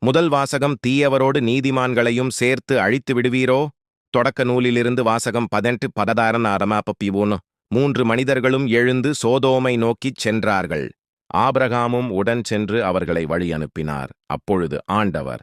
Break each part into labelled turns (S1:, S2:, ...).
S1: முதல் வாசகம் தீயவரோடு நீதிமான்களையும் சேர்த்து அழித்து விடுவீரோ? தொடக்க நூலிலிருந்து வாசகம் 18:16 3 மனிதர்களும் எழுந்து சோதோமை நோக்கிச் சென்றார்கள். ஆபிரகாமும் உடன் சென்று அவர்களை வழி அனுப்பினார். அப்பொழுது ஆண்டவர்,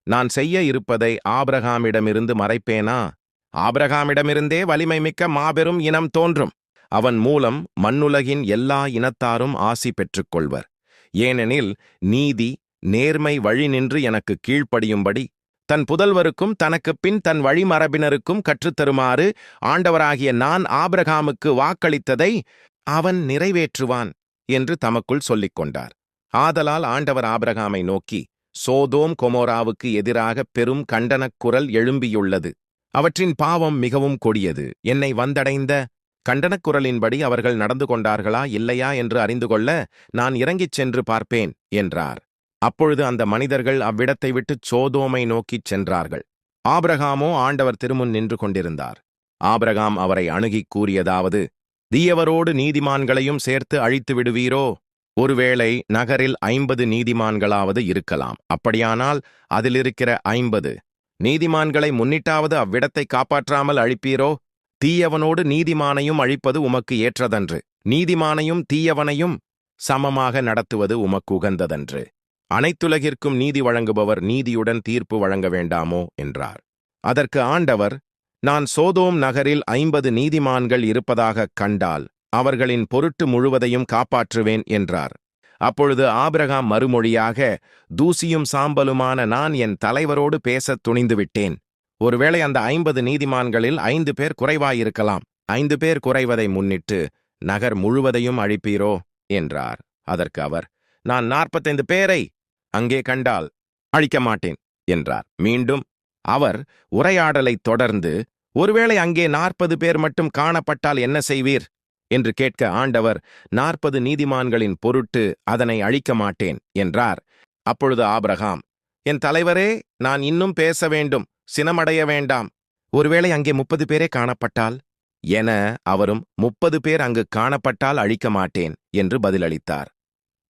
S1: நான் செய்ய இருப்பதை ஆபிரகாமிடமிருந்து மறைப்பேனா? ஆபிரகாமிடமிருந்தே வலிமை மிக்க மாபெரும் இனம் தோன்றும். அவன் மூலம் மண்ணுலகின் எல்லா இனத்தாரும் ஆசி பெற்றுக்கொள்வர். ஏனெனில் நீதி நேர்மை வழி நின்று எனக்கு கீழ்ப்படியும்படி தன் புதல்வருக்கும் தனக்குப் பின் தன் வழிமரபினருக்கும் கற்றுத்தருமாறு ஆண்டவராகிய நான் ஆபிரகாமுக்கு வாக்களித்ததை அவன் நிறைவேற்றுவான் என்று தமக்குள் சொல்லிக் கொண்டார். ஆதலால் ஆண்டவர் ஆபிரகாமை நோக்கி, சோதோம் கொமோராவுக்கு எதிராக பெரும் கண்டனக் குரல் எழும்பியுள்ளது. அவற்றின் பாவம் மிகவும் கொடியது. என்னை வந்தடைந்த கண்டனக் குரலின்படி அவர்கள் நடந்து கொண்டார்களா இல்லையா என்று அறிந்து கொள்ள நான் இறங்கிச் சென்று பார்ப்பேன் என்றார். அப்பொழுது அந்த மனிதர்கள் அவ்விடத்தை விட்டுச் சோதோமை நோக்கிச் சென்றார்கள். ஆபிரகாமோ ஆண்டவர் திருமுன் நின்று கொண்டிருந்தார். ஆபிரகாம் அவரை அணுகிக் கூறியதாவது, தீயவரோடு நீதிமான்களையும் சேர்த்து அழித்து விடுவீரோ? ஒருவேளை நகரில் 50 நீதிமான்களாவது இருக்கலாம். அப்படியானால் அதிலிருக்கிற 50 நீதிமான்களை முன்னிட்டாவது அவ்விடத்தை காப்பாற்றாமல் அழிப்பீரோ? தீயவனோடு நீதிமானையும் அழிப்பது உமக்கு ஏற்றதன்று. நீதிமானையும் தீயவனையும் சமமாக நடத்துவது உமக்கு உகந்ததன்று. அனைத்துலகிற்கும் நீதி வழங்குபவர் நீதியுடன் தீர்ப்பு வழங்க வேண்டாமோ என்றார். அதற்கு ஆண்டவர், நான் சோதோம் நகரில் 50 நீதிமான்கள் இருப்பதாகக் கண்டால் அவர்களின் பொருட்டு முழுவதையும் காப்பாற்றுவேன் என்றார். அப்பொழுது ஆபிரகாம் மறுமொழியாக, தூசியும் சாம்பலுமான நான் என் தலைவரோடு பேசத் துணிந்துவிட்டேன். ஒருவேளை அந்த 50 நீதிமான்களில் 5 பேர் குறைவாயிருக்கலாம். 5 பேர் குறைவதை முன்னிட்டு நகர் முழுவதையும் அழிப்பீரோ என்றார். அதற்கு அவர், நான் 45 பேரை அங்கே கண்டால் அழிக்க மாட்டேன் என்றார். மீண்டும் அவர் உரையாடலைத் தொடர்ந்து, ஒருவேளை அங்கே 40 பேர் மட்டும் காணப்பட்டால் என்ன செய்வீர் என்று கேட்க ஆண்டவர், 40 நீதிமான்களின் பொருட்டு அதனை அழிக்க மாட்டேன் என்றார். அப்பொழுது ஆபிரகாம், என் தலைவரே, நான் இன்னும் பேச வேண்டும், சினமடைய வேண்டாம். ஒருவேளை அங்கே 30 பேரே காணப்பட்டால் என அவரும் 30 பேர் அங்கு காணப்பட்டால் அழிக்க மாட்டேன் என்று பதிலளித்தார்.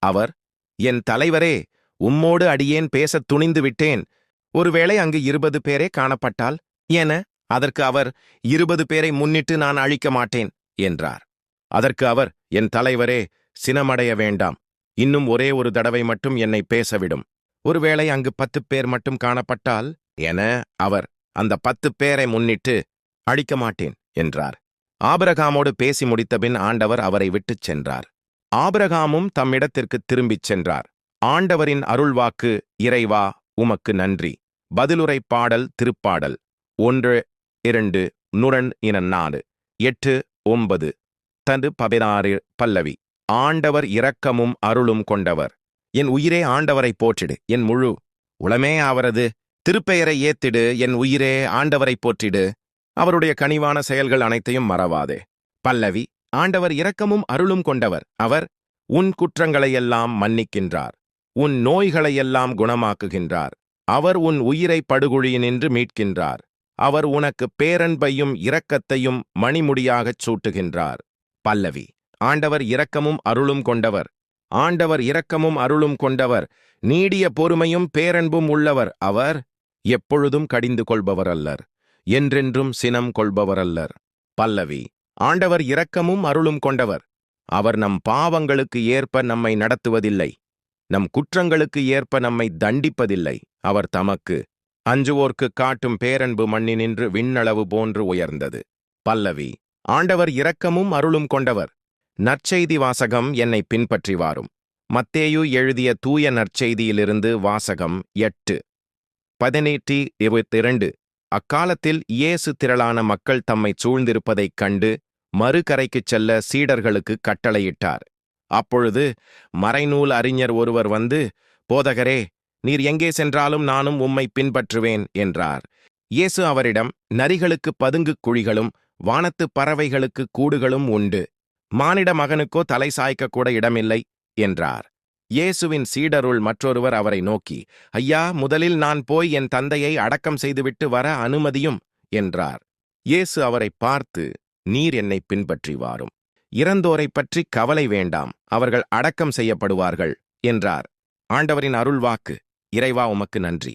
S1: அவர், என் தலைவரே, உம்மோடு அடியேன் பேசத் துணிந்து விட்டேன். ஒருவேளை அங்கு 20 பேரே காணப்பட்டால் என அதற்கு அவர், 20 பேரை முன்னிட்டு நான் அழிக்க மாட்டேன் என்றார். அதற்கு அவர், என் தலைவரே, சினமடைய வேண்டாம். இன்னும் ஒரே ஒரு தடவை மட்டும் என்னை பேசவிடும். ஒருவேளை அங்கு 10 பேர் மட்டும் காணப்பட்டால் என அவர், அந்த 10 பேரை முன்னிட்டு அழிக்க மாட்டேன் என்றார். ஆபிரகாமோடு பேசி முடித்தபின் ஆண்டவர் அவரை விட்டுச் சென்றார். ஆபிரகாமும் தம்மிடத்திற்குத் திரும்பிச் சென்றார். ஆண்டவரின் அருள்வாக்கு. இறைவா, உமக்கு நன்றி. பதிலுரை பாடல். திருப்பாடல் 1, 2, 4, 8, 9 தந்து 16 பல்லவி. ஆண்டவர் இரக்கமும் அருளும் கொண்டவர். என் உயிரே ஆண்டவரை போற்றிடு. என் முழு உளமே அவரது திருப்பெயரை ஏத்திடு. என் உயிரே ஆண்டவரை போற்றிடு. அவருடைய கனிவான செயல்கள் அனைத்தையும் மறவாதே. பல்லவி. ஆண்டவர் இரக்கமும் அருளும் கொண்டவர். அவர் உன் குற்றங்களையெல்லாம் மன்னிக்கின்றார். உன் நோய்களையெல்லாம் குணமாக்குகின்றார். அவர் உன் உயிரை படுகுழியினின்று மீட்கின்றார். அவர் உனக்கு பேரன்பையும் இரக்கத்தையும் மணிமுடியாகச் சூட்டுகின்றார். பல்லவி. ஆண்டவர் இரக்கமும் அருளும் கொண்டவர். ஆண்டவர் இரக்கமும் அருளும் கொண்டவர். நீடிய பொறுமையும் பேரன்பும் உள்ளவர். அவர் எப்பொழுதும் கடிந்து கொள்பவரல்லர். என்றென்றும் சினம் கொள்பவரல்லர். பல்லவி. ஆண்டவர் இரக்கமும் அருளும் கொண்டவர். அவர் நம் பாவங்களுக்கு ஏற்ப நம்மை நடத்துவதில்லை. நம் குற்றங்களுக்கு ஏற்ப நம்மை தண்டிப்பதில்லை. அவர் தமக்கு அஞ்சுவோர்க்கு காட்டும் பேரன்பு மண்ணினின்று விண்ணளவு போன்று உயர்ந்தது. பல்லவி. ஆண்டவர் இரக்கமும் அருளும் கொண்டவர். நற்செய்தி வாசகம். என்னை பின்பற்றி வாரும். மத்தேயு எழுதிய தூய நற்செய்தியிலிருந்து வாசகம். 8:18-22. அக்காலத்தில் இயேசு திரளான மக்கள் தம்மை சூழ்ந்திருப்பதைக் கண்டு மறுகரைக்குச் செல்ல சீடர்களுக்கு கட்டளையிட்டார். அப்பொழுது மறைநூல் அறிஞர் ஒருவர் வந்து, போதகரே, நீர் எங்கே சென்றாலும் நானும் உம்மை பின்பற்றுவேன் என்றார். இயேசு அவரிடம், நரிகளுக்கு பதுங்குக் குழிகளும் வானத்துப் பறவைகளுக்கு கூடுகளும் உண்டு, மானிட மகனுக்கோ தலை சாய்க்கக்கூட இடமில்லை என்றார். இயேசுவின் சீடருள் மற்றொருவர் அவரை நோக்கி, ஐயா, முதலில் நான் போய் என் தந்தையை அடக்கம் செய்துவிட்டு வர அனுமதியும் என்றார். இயேசு அவரை பார்த்து, நீர் என்னை பின்பற்றி வாரும். இறந்தோரைப் பற்றி கவலை வேண்டாம், அவர்கள் அடக்கம் செய்யப்படுவார்கள் என்றார். ஆண்டவரின் அருள்வாக்கு. இறைவா உமக்கு நன்றி.